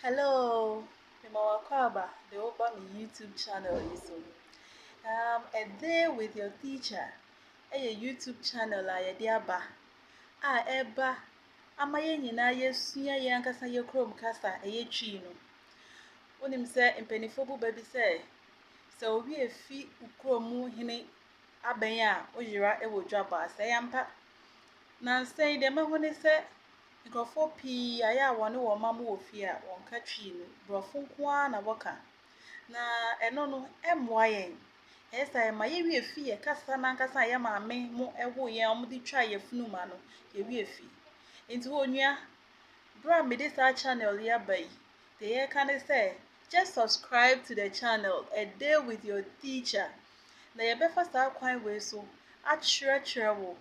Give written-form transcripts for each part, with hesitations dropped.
Hello, Mimawakwaba, the Obama YouTube channel is a day with your teacher. A YouTube channel a yɛde aba ama yɛn nyinaa yɛsua yɛn ankasa yɛ kurom kasa ɛyɛ twi no. Wonim sɛ mpanimfoɔ bu baabi sɛ obi efi kurom hene abɛn a oyera ɛwɔ dwabɔ asɛ yampa. Na nsɛn deɛ mahu ne sɛ nkurɔfoɔ pii ayɛ a wɔne wɔn mma wɔ fie a wɔnka twi no, borɔfo nko ara na wɔka. Na ɛno no ɛmmoa yɛn. Ɛyɛ sɛ ɛma yɛwie fi yɛ kasa n'ankasa a yɛ maame mo ɛwoo yɛn a wɔde twaa yɛfunu mu ano yɛwie fi. Nti onua, bere a mede saa channel yi aba yi, deɛ yɛreka ne sɛ just subscribe to the channel A Day with Your Teacher. Na yɛbɛfa saa kwan wei so akyerɛkyerɛ wo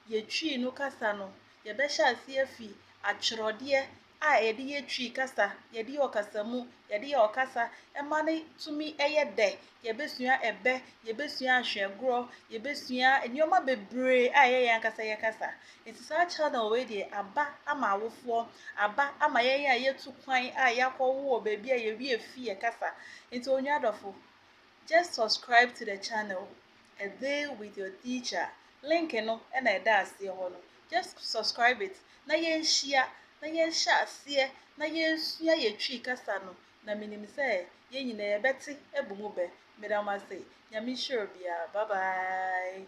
yɛtwi no kasa no. Yɛbɛhyɛ aseɛ fi atwerɛdeɛ a yɛde yɛ twi kasa, yɛde yɛ ɔkasamu, yɛde yɛ ɔkasa, ɛma ne tumi ɛyɛ dɛ. Yɛbɛsua ɛbɛ, yɛbɛsua ahwɛgorɔ, yɛbɛsua nneɛma bebree a ɛyɛ yɛn ankasa yɛ kasa. Nti saa channel wei deɛ aba ama awofoɔ, aba ama yɛn a yɛtu kwan a yɛakɔwɔ baabi a yɛwie fi yɛ kasa. Nti onua adɔfo, just subscribe to the channel A Day with Your Teacher. Link no ɛna ɛda aseɛ hɔ no. Just subscribe it. Na yɛnhyia, na yɛnhyɛ aseɛ, na yɛnsua yɛtwi kasa no. Na menim sɛ yɛn nyinaa yɛbɛte abu mu bɛ. Meda mo ase. Nyame nhyira obiara. Bye bye.